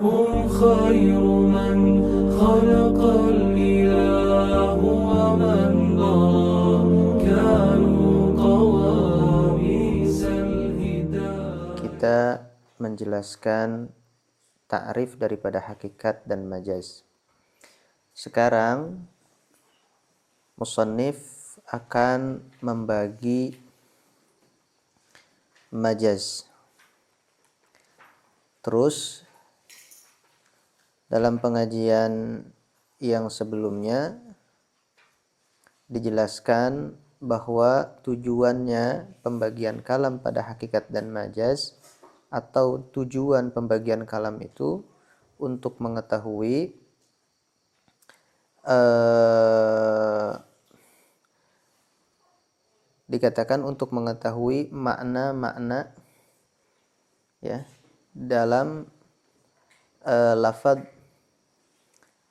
هم خير من خلق الإله ومن ضرى كانوا قواميس الهدى. Kita menjelaskan ta'rif daripada hakikat dan majaz. Sekarang musannif akan membagi majaz. Terus dalam pengajian yang sebelumnya dijelaskan bahwa tujuannya pembagian kalam pada hakikat dan majaz, atau tujuan pembagian kalam itu untuk mengetahui dikatakan untuk mengetahui makna-makna ya dalam lafaz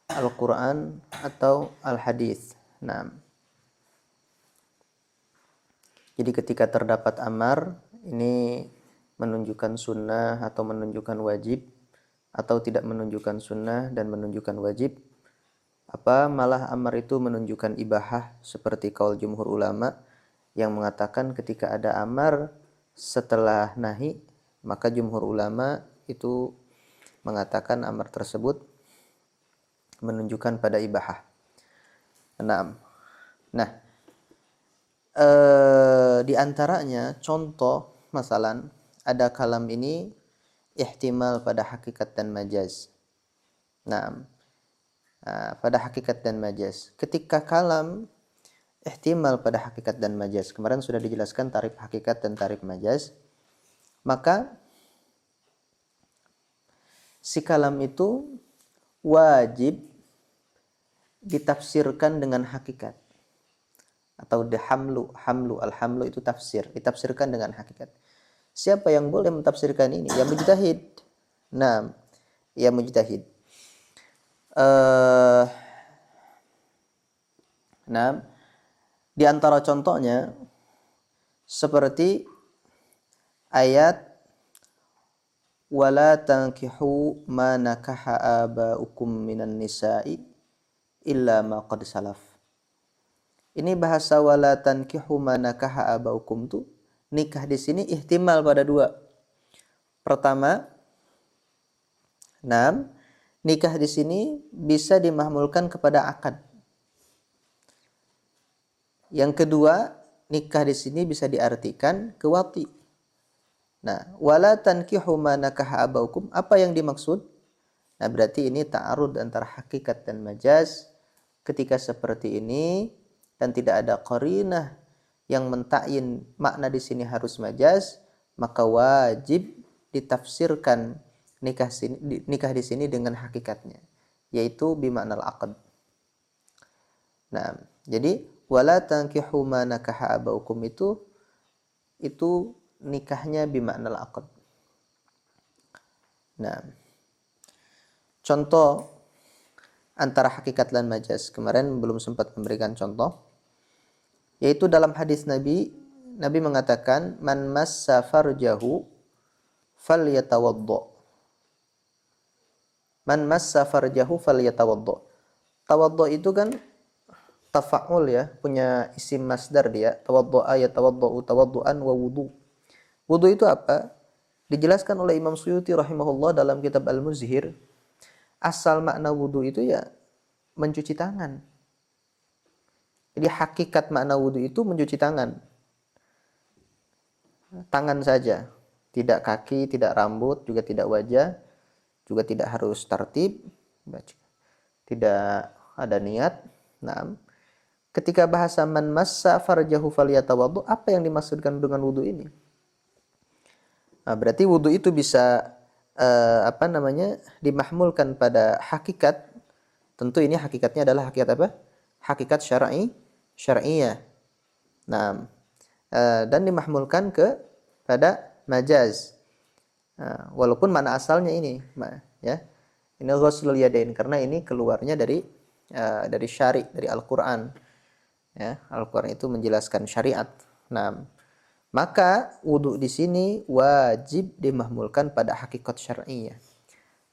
Al-Quran atau Al-Hadis. Nah, jadi ketika terdapat amar, ini menunjukkan sunnah atau menunjukkan wajib, atau tidak menunjukkan sunnah dan menunjukkan wajib. Apa malah amar itu menunjukkan ibahah, seperti kaul jumhur ulama yang mengatakan ketika ada amar setelah nahi, maka jumhur ulama itu mengatakan amar tersebut menunjukkan pada ibahah. Nah, di antaranya contoh masalan ada kalam ini ihtimal pada hakikat dan majaz. Nah, pada hakikat dan majaz. Ketika kalam ihtimal pada hakikat dan majaz, kemarin sudah dijelaskan tarif hakikat dan tarif majaz, maka si kalam itu wajib ditafsirkan dengan hakikat, atau alhamlu itu tafsir, ditafsirkan dengan hakikat. Siapa yang boleh mentafsirkan ini? Ya mujtahid. Nah, ya mujtahid. Nah, di antara contohnya seperti ayat wala tankihu ma nakaha abaukum minan nisa'i illa ma qad salaf. Ini bahasa wala tankihu ma nakaha abaukum tuh nikah di sini ihtimal pada dua. Pertama, nikah di sini bisa dimahmulkan kepada akad. Yang kedua, nikah di sini bisa diartikan ke wati. Nah, wala tankihu ma nakaha abaukum, apa yang dimaksud? Nah, berarti ini ta'arud antara hakikat dan majaz. Ketika seperti ini dan tidak ada qarinah yang mentakyin makna di sini harus majaz, maka wajib ditafsirkan nikah di sini dengan hakikatnya, yaitu bimaknal aqd. Nah, jadi wala tankihu ma nakaha abaukum itu nikahnya bimaknal aqd. Nah, contoh antara hakikat dan majaz, kemarin belum sempat memberikan contoh, yaitu dalam hadis Nabi mengatakan man massa farjahu falyatawaddo. Man massa farjahu falyatawaddo. Tawaddo itu kan tafa'ul ya, punya isim masdar dia. Tawaddo'a yatawaddau tawaddu'an wa wudu. Wudu itu apa? Dijelaskan oleh Imam Suyuti rahimahullah dalam kitab Al-Muzhir. Asal makna wudu itu ya mencuci tangan. Jadi hakikat makna wudu itu mencuci tangan. Tangan saja. Tidak kaki, tidak rambut, juga tidak wajah, juga tidak harus tartib, tidak ada niat. Nah, ketika bahasa man massa farjahu falyatawaddu, apa yang dimaksudkan dengan wudu ini? Nah, berarti wudu itu bisa dimahmulkan pada hakikat. Tentu ini hakikatnya adalah hakikat apa? Hakikat syar'iyah. Nah, dan dimahmulkan pada majaz. Nah, walaupun mana asalnya ini, ya. Ini ghuslul yadain karena ini keluarnya dari syari', dari Al-Qur'an. Ya, Al-Qur'an itu menjelaskan syariat. Nah, maka wudu di sini wajib dimahmulkan pada hakikat syar'iyah.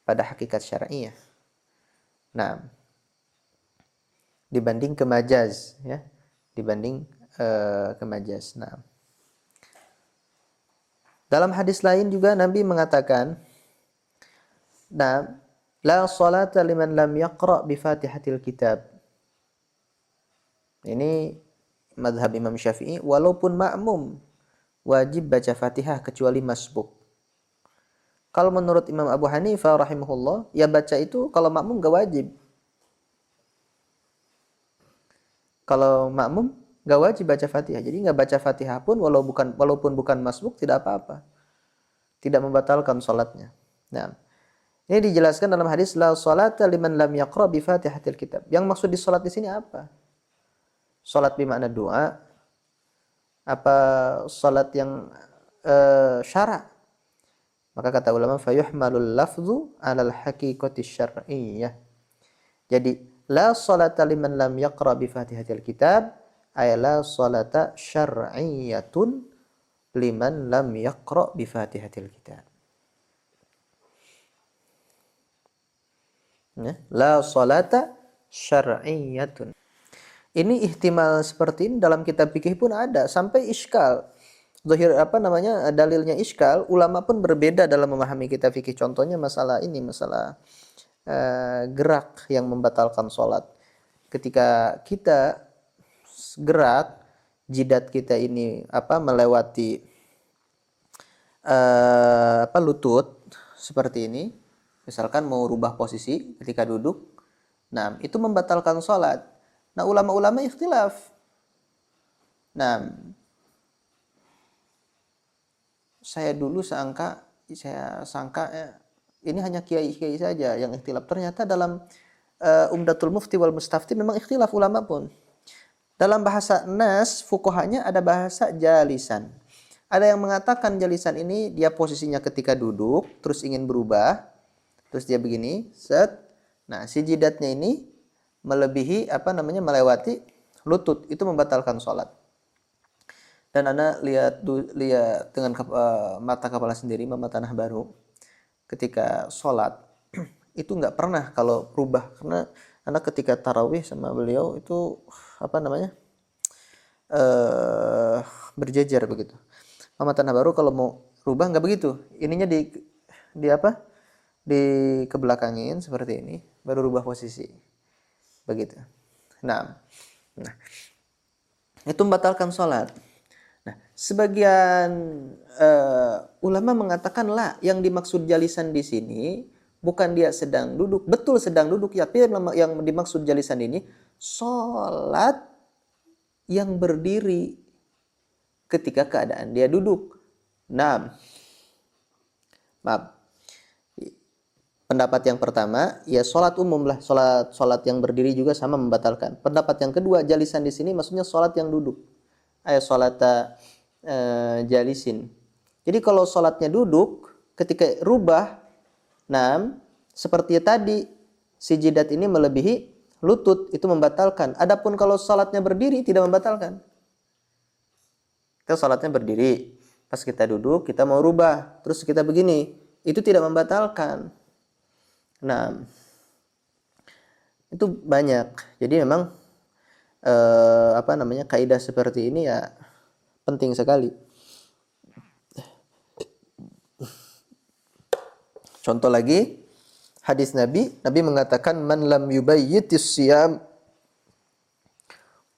pada hakikat syar'iyah. Nah, dibanding ke majaz, ya, dibanding ke majaz. Nah, dalam hadis lain juga Nabi mengatakan, nah, la salata liman lam yaqra bi Fatihatil kitab. Ini mazhab Imam Syafi'i, walaupun makmum wajib baca Fatihah kecuali masbuk. Kalau menurut Imam Abu Hanifah rahimahullah, ya baca itu kalau makmum gak wajib. Kalau makmum gak wajib baca Fatihah. Jadi gak baca Fatihah pun walaupun bukan masbuk tidak apa-apa. Tidak membatalkan salatnya. Nah, ini dijelaskan dalam hadis la salata liman lam yaqra bi Fatihatil kitab. Yang maksud di salat di sini apa? Salat bermakna doa, apa salat yang syara'? Maka kata ulama fayuhmalul lafzu 'alal haqiqati syar'iyyah. Jadi la salata liman lam yaqra bi Fatihatil kitab ay la salata syar'iyyatun liman lam yaqra bi Fatihatil kitab. Ya, la salata syar'iyyatun. Ini ihtimal seperti ini dalam kitab fikih pun ada sampai iskal. Zahir dalilnya iskal, ulama pun berbeda dalam memahami kitab fikih. Contohnya masalah ini, masalah gerak yang membatalkan salat. Ketika kita gerak, jidat kita ini melewati lutut seperti ini. Misalkan mau rubah posisi ketika duduk, nah itu membatalkan salat. Nah ulama-ulama ikhtilaf. Nah, saya sangka ini hanya kiai-kiai saja yang ikhtilaf. Ternyata dalam Umdatul Mufti wal Mustafti memang ikhtilaf ulama pun. Dalam bahasa nas, fuqahanya ada bahasa jalisan. Ada yang mengatakan jalisan ini dia posisinya ketika duduk, terus ingin berubah, terus dia begini, set. Nah, si jidatnya ini melebihi melewati lutut, itu membatalkan sholat. Dan Anda lihat dengan mata kepala sendiri, Mama Tanah Baru, ketika sholat itu nggak pernah kalau berubah, karena Anda ketika tarawih sama beliau itu berjejer begitu. Mama Tanah Baru kalau mau rubah nggak begitu, ininya dikebelakangin seperti ini, baru rubah posisi begitu. Nah itu membatalkan sholat. Nah, sebagian ulama mengatakan lah, yang dimaksud jalisan di sini bukan dia sedang duduk, betul sedang duduk ya, tapi yang dimaksud jalisan ini sholat yang berdiri ketika keadaan dia duduk. Nah, maaf. Pendapat yang pertama, ya sholat umum lah, sholat yang berdiri juga sama membatalkan. Pendapat yang kedua, jalisan di sini maksudnya sholat yang duduk. Sholata jalisin. Jadi kalau sholatnya duduk, ketika rubah, seperti tadi, si jidat ini melebihi lutut, itu membatalkan. Adapun kalau sholatnya berdiri, tidak membatalkan. Kita sholatnya berdiri, pas kita duduk, kita mau rubah, terus kita begini, itu tidak membatalkan. Nah, itu banyak. Jadi memang kaidah seperti ini ya penting sekali. Contoh lagi, hadis Nabi mengatakan man lam yubayyitis siyam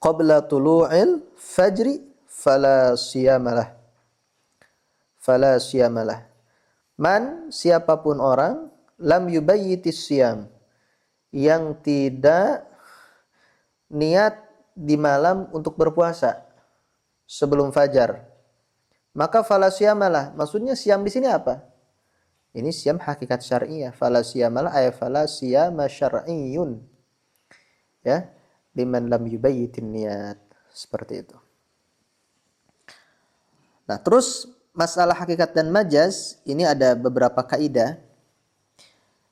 qabla tulu'il fajri fala siyamalah. Man, siapapun orang lam yubayyitis siyam, yang tidak niat di malam untuk berpuasa sebelum fajar, maka fala siyamalah. Maksudnya siyam di sini apa? Ini siyam hakikat syar'iyah. Fala siyamalah ay fala siyama syar'iyyun. Ya, liman lam yubayyitin niyat. Seperti itu. Nah, terus masalah hakikat dan majaz ini ada beberapa kaidah.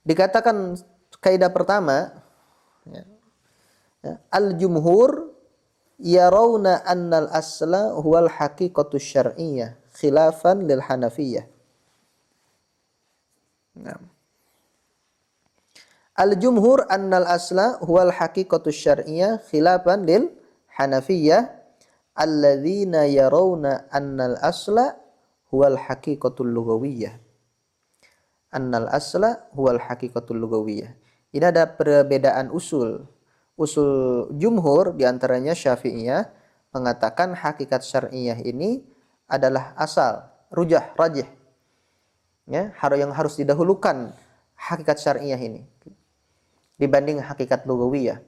Dikatakan kaidah pertama, al-jumhur yarawna annal asla huwal haqiqatu syar'iyyah khilafan lil Hanafiyah. Nah, Al-jumhur annal asla huwal haqiqatu syar'iyyah khilafan lil Hanafiyah alladzina yarawna annal asla huwal haqiqatul lugawiyyah. Annal asla huwal haqiqatul lugawiyyah. Ini ada perbedaan usul. Usul jumhur diantaranya Syafi'iyah mengatakan hakikat syar'iyah ini adalah asal, rajih. Ya, yang harus didahulukan hakikat syar'iyah ini dibanding hakikat lugawiyah.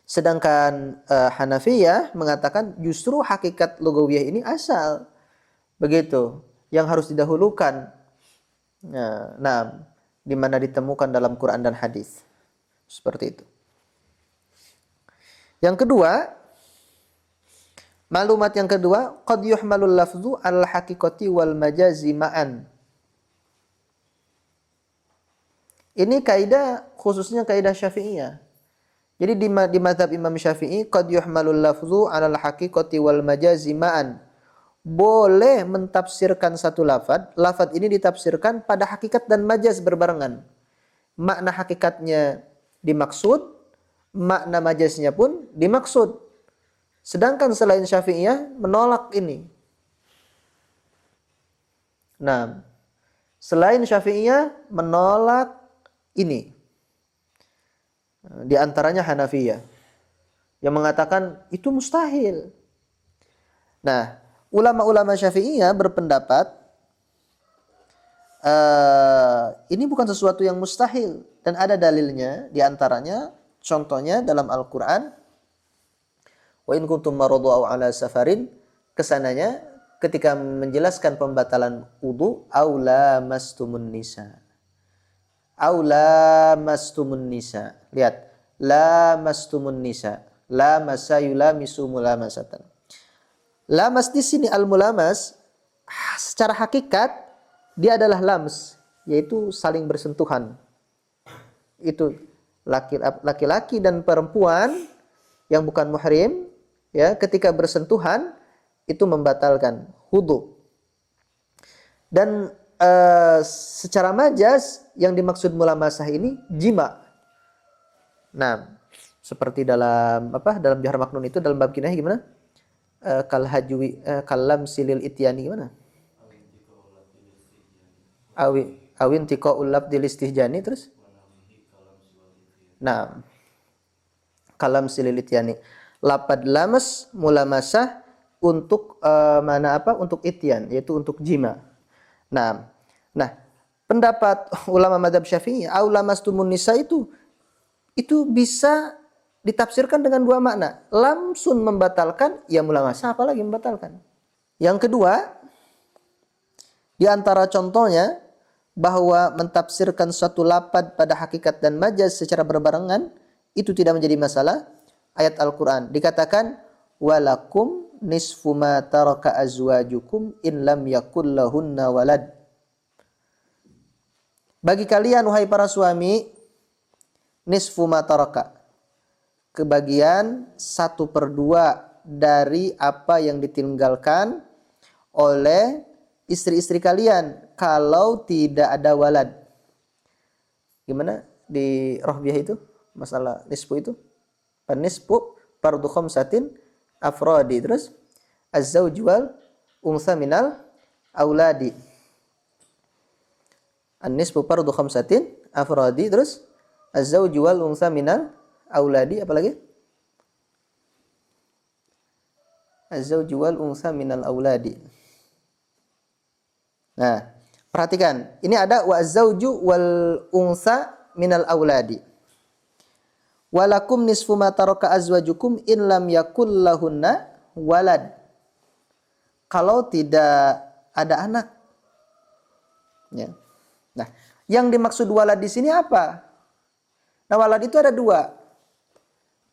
Sedangkan Hanafiyah mengatakan justru hakikat lugawiyah ini asal. Begitu, yang harus didahulukan. Nah, di mana ditemukan dalam Quran dan hadis. Seperti itu. Yang kedua, maklumat yang kedua, qad yuhmalul lafzu al haqiqati wal majazi ma'an. Ini kaidah khususnya kaidah Syafi'iyah. Jadi di mazhab Imam Syafi'i qad yuhmalul lafzu 'alal haqiqati wal majazi ma'an. Boleh mentafsirkan satu lafaz ini ditafsirkan pada hakikat dan majaz berbarengan. Makna hakikatnya dimaksud, makna majaznya pun dimaksud. Sedangkan selain Syafi'iyah menolak ini. Nah, selain Syafi'iyah menolak ini. Di antaranya Hanafiyah yang mengatakan itu mustahil. Nah, ulama-ulama Syafi'iyah berpendapat ini bukan sesuatu yang mustahil dan ada dalilnya. Di antaranya contohnya dalam Al-Qur'an, wa in kuntum maradu aw ala safarin, kesananya ketika menjelaskan pembatalan wudu, aula mastumun nisa. Aula mastumun nisa. Lihat, la mastumun nisa. La masa yulamisu mulamasatan. Lamas di sini al-mulamas secara hakikat dia adalah lams, yaitu saling bersentuhan. Itu laki-laki dan perempuan yang bukan muhrim ya, ketika bersentuhan itu membatalkan wudu. Dan secara majaz yang dimaksud mulamasah ini jima. Nah, seperti dalam dalam Johar Maknun itu dalam bab kinayah gimana? Kal hajwi kalam silil ityani gimana? Awin tiqaul labdil istihjani terus? Nah, kalam silil ityani. Lapad lamas mulamasah untuk untuk ityan, yaitu untuk jima. Nah, pendapat ulama mazhab Syafi'i, aula mastumun nisa itu bisa ditafsirkan dengan dua makna. Lamsun membatalkan, ya mulamasah apalagi membatalkan. Yang kedua, di antara contohnya bahwa mentafsirkan suatu lapad pada hakikat dan majaz secara berbarengan itu tidak menjadi masalah. Ayat Al-Qur'an dikatakan walakum nisfu ma taraka azwajukum in lam yakul lahunna walad. Bagi kalian wahai para suami, nisfu ma taraka, kebagian 1/2 dari apa yang ditinggalkan oleh istri-istri kalian kalau tidak ada walad. Gimana di Rohbiyah itu masalah nisfu itu? Nisfu fardu khamsatin afradi, terus az-zawju wal unsa minal auladi. An-nisfu fardu khamsatin afradi, terus az-zawju wal unsa minal auladi, apalagi? Az-zawju wal unsa minal auladi. Nah, perhatikan, ini ada wa az-zawju wal unsa minal auladi. Walakum nisfu ma taraka azwajukum in lam yakul lahunna walad. Kalau tidak ada anak. Ya. Nah, yang dimaksud walad di sini apa? Nah, walad itu ada dua.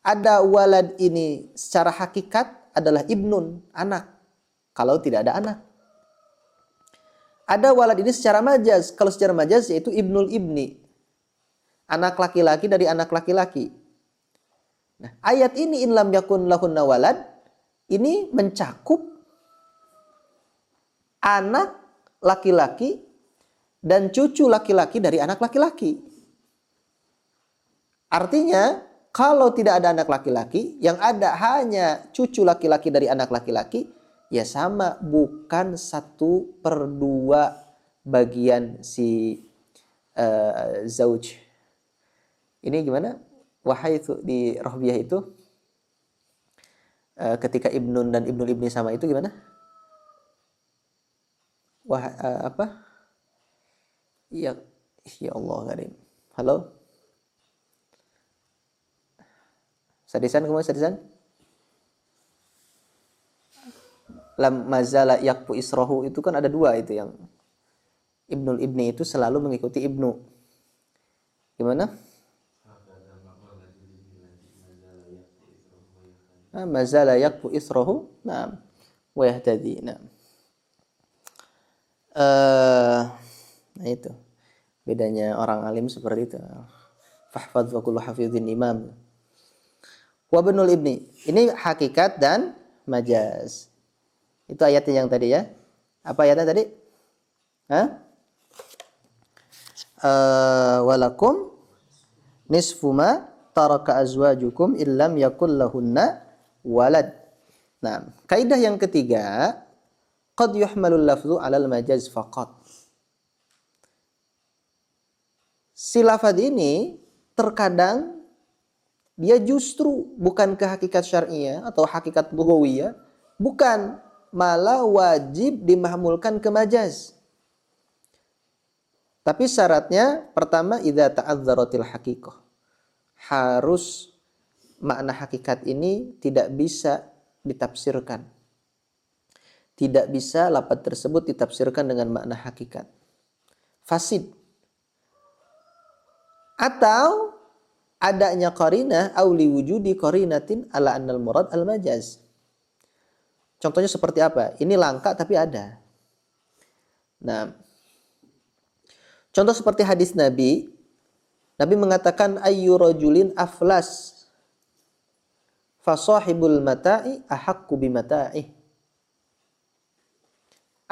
Ada walad ini secara hakikat adalah ibnun, anak. Kalau tidak ada anak. Ada walad ini secara majaz. Kalau secara majaz yaitu ibnul ibni. Anak laki-laki dari anak laki-laki. Nah, ayat ini in lam yakun lahunna walad ini mencakup anak laki-laki dan cucu laki-laki dari anak laki-laki. Artinya, kalau tidak ada anak laki-laki, yang ada hanya cucu laki-laki dari anak laki-laki, ya sama, bukan 1/2 bagian si zauj. Ini gimana? Wahai itu di Rohbiyah itu, ketika Ibnun dan Ibnul Ibni sama itu gimana? Apa? Ya, ya Allah karim. Halo? Sadisan, kemana Sadisan? Lam mazala yakfu israhu itu kan ada 2 itu, yang Ibnul Ibni itu selalu mengikuti Ibnu. Gimana? Mazala yakfu israhu, nah, wa yahtadi. Nah, itu bedanya orang alim seperti itu. Fahfadz wa kullu hafidhin imam. Wa ibnul ibni. Ini hakikat dan majaz. Itu ayatnya yang tadi ya. Apa ayatnya tadi? Walakum nisfu ma taraka azwajukum illam yakul lahunna walad. Nah, kaidah yang ketiga, qad yuhmalul lafzu 'alal majaz faqat. Si lafaz ini terkadang dia justru bukan ke hakikat syar'iyah atau hakikat lughawiyah, bukan, malah wajib dimahmulkan ke majaz. Tapi syaratnya pertama, idza ta'adzaratil haqiqah. Harus makna hakikat ini tidak bisa ditafsirkan. Tidak bisa lafaz tersebut ditafsirkan dengan makna hakikat. Fasid. Atau adanya qarinah au li wujudi qarinatin ala annal murad al majaz. Contohnya seperti apa? Ini langka tapi ada. Nah, contoh seperti hadis Nabi. Nabi mengatakan ayyu rajulin aflas fa sahibul mata'i ahaqqu bimata'i.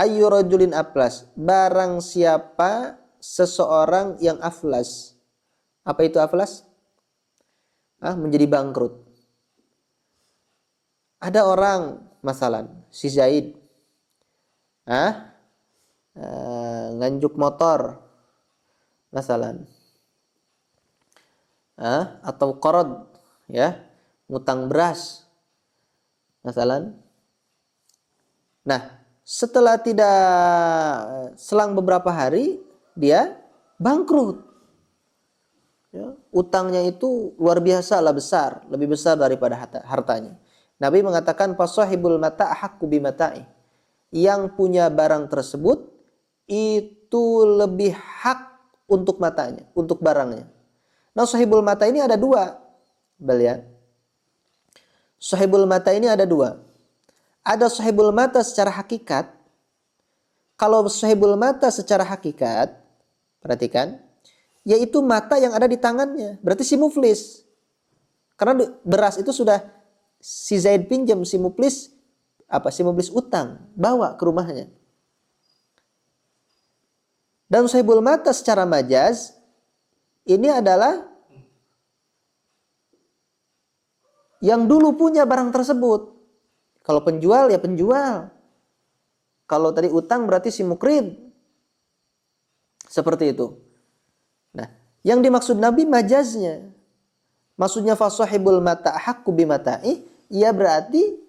Ayyu rajulin aflas, barang siapa seseorang yang aflas. Apa itu aflas? Menjadi bangkrut. Ada orang, masalan, si Zaid, nganjuk motor, masalan, atau qarad, ya, ngutang beras, masalan. Nah, setelah selang beberapa hari dia bangkrut. Ya, utangnya itu luar biasa lah, besar, lebih besar daripada hartanya. Nabi mengatakan fasahibul mata' haqqu bimata'i. Yang punya barang tersebut itu lebih hak untuk matanya, untuk barangnya. Nah, sahibul mata ini ada 2. Beliau. Sahibul mata ini ada 2. Ada sahibul mata secara hakikat. Kalau sahibul mata secara hakikat, perhatikan, yaitu mata yang ada di tangannya. Berarti si muflis. Karena beras itu sudah si Zaid pinjam, si muflis utang, bawa ke rumahnya. Dan sahibul mata secara majaz ini adalah yang dulu punya barang tersebut. Kalau penjual ya penjual. Kalau tadi utang berarti si mukrid. Seperti itu. Nah, yang dimaksud Nabi majaznya. Maksudnya fasahibul mata' haqqu bimata'i, ya berarti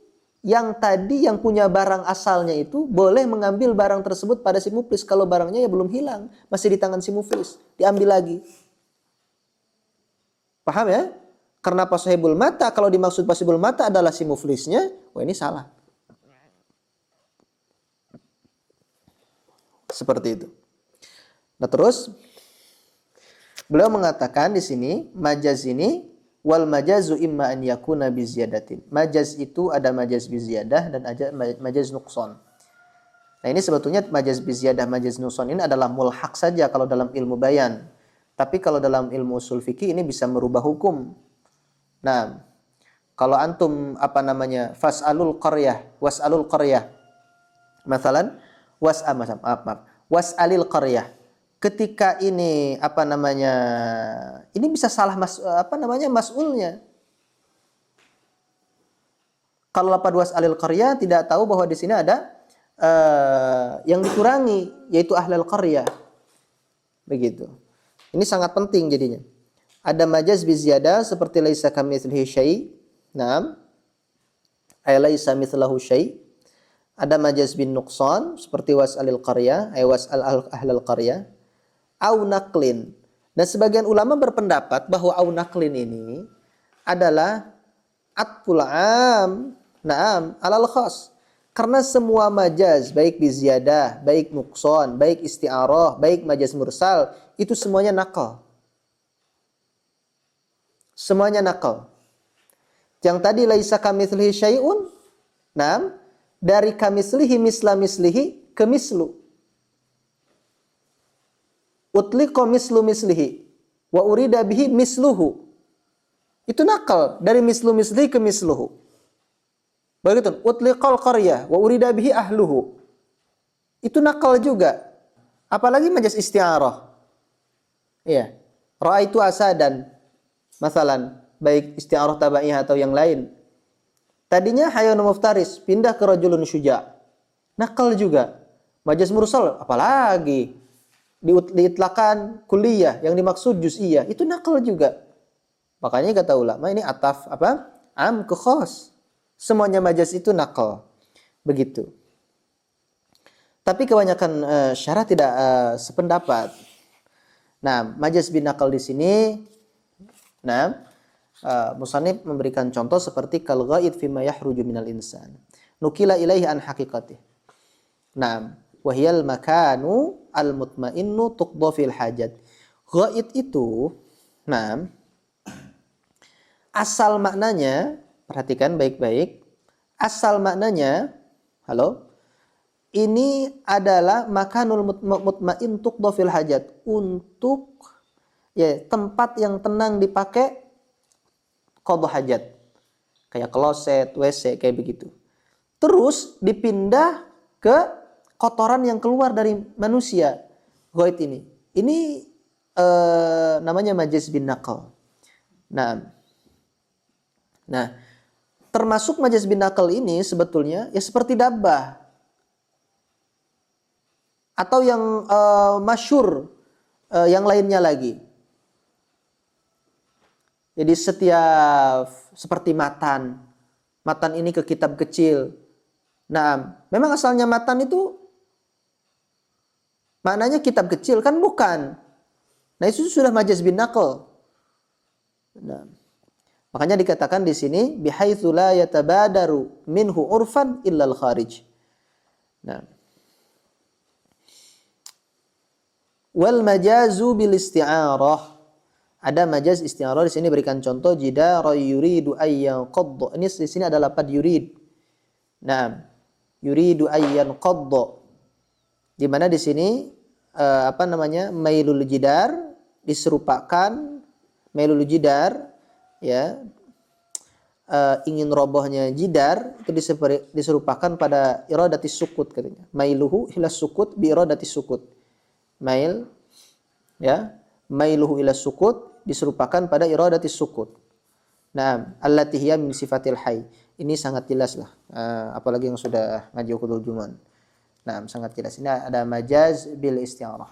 yang tadi yang punya barang asalnya itu boleh mengambil barang tersebut pada si muflis kalau barangnya ya belum hilang, masih di tangan si muflis, diambil lagi. Paham ya? Karena fasahibul mata, kalau dimaksud fasahibul mata adalah si muflisnya, wah ini salah. Seperti itu. Nah, terus beliau mengatakan di sini, majaz ini wal majazu imma an yakuna bi ziyadatin. Majaz itu ada majaz bi ziyadah dan ada majaz nuqsan. Nah, ini sebetulnya majaz bi ziyadah, majaz nuqsan ini adalah mulhaq saja kalau dalam ilmu bayan. Tapi kalau dalam ilmu usul fikih ini bisa merubah hukum. Nah, kalau antum fas'alul qaryah, was'alul qaryah. Masalan, was'alil qaryah. ketika ini ini bisa salah mas'ulnya. Kalau lapad was'alil qaryah tidak tahu bahwa di sini ada yang dikurangi, yaitu ahlul qaryah. Begitu. Ini sangat penting jadinya. Ada majaz biziyadah seperti laisa kamitslihi syai'. Naam. Ay laisa mithlahu syai'. Ada majaz bin nuqsan seperti was'alil qaryah, ay was'al ahlul qaryah. Au naqlin. Dan sebagian ulama berpendapat bahwa au naqlin ini adalah atful am, naam, alal khas. Karena semua majaz, baik biziyadah, baik nuqsan, baik isti'arah, baik majaz mursal, itu semuanya naqal. Semuanya naqal. Yang tadi laisa kamitslihi syai'un, naam, dari kamitslihi misla mislihi ke mislu. Utliqa mislu mislihi wa urida bihi misluhu. Itu naqal dari mislu mislihi ke misluhu. Begitu. Utliqal qaryah wa urida bihi ahluhu. Itu naqal juga. Apalagi majaz isti'arah. Iya. Ra'aitu asadan. Masalan, baik isti'arah tabaiyah atau yang lain. Tadinya hayawan muftaris, pindah ke rajulun syuja'. Naqal juga. Majaz mursal apalagi? Diitlakan kulliyah, yang dimaksud juz'iyah, itu naqal juga. Makanya kata ulama ini ataf am ke khas. Semuanya majaz itu naqal. Begitu. Tapi kebanyakan syarah tidak sependapat. Nah, majaz bin naqal di sini, musannif memberikan contoh seperti kal ghaid fi ma yahruju minal insan. Nukila ilaihi an haqiqatih. Nah, wahiyal makanu al-mutmainnu tuqda fil hajat. Ghaid itu, asal maknanya, perhatikan baik-baik, asal maknanya, ini adalah makanul mutmain tuqda fil hajat, untuk tempat yang tenang dipakai qada hajat. Kayak kloset, WC, kayak begitu. Terus dipindah ke kotoran yang keluar dari manusia. Ghaid ini. Ini namanya majaz bin naqal. Nah, termasuk majaz bin naqal ini sebetulnya ya seperti dabbah. Atau yang masyhur yang lainnya lagi. Jadi setiap seperti matan. Matan ini ke kitab kecil. Nah, memang asalnya matan itu maknanya kitab kecil, kan bukan. Nah, itu sudah majaz bin naqal. Nah, makanya dikatakan di sini bihaitsu la yatabadaru minhu urfan illa al-kharij. Nah. Wal majazu bil isti'arah. Ada majaz isti'arah di sini berikan contoh jidara yuridu ayyan qadda. Ini di sini ada lafaz yurid. Nah, yuridu ayyan qadda. Di mana di sini mailul jidar diserupakan, mailul jidar ya, ingin robohnya jidar itu diserupakan pada iradatis sukut katanya. Mailuhu ila sukut bi iradatis sukut. Mail ya, mailuhu ila sukut diserupakan pada iradatis sukut. Nah, allati hiya min sifatil hayy. Ini sangat jelas lah, apalagi yang sudah ngaji Uqudul Juman. Nah, sangat jelas. Ini ada majaz bil isti'arah.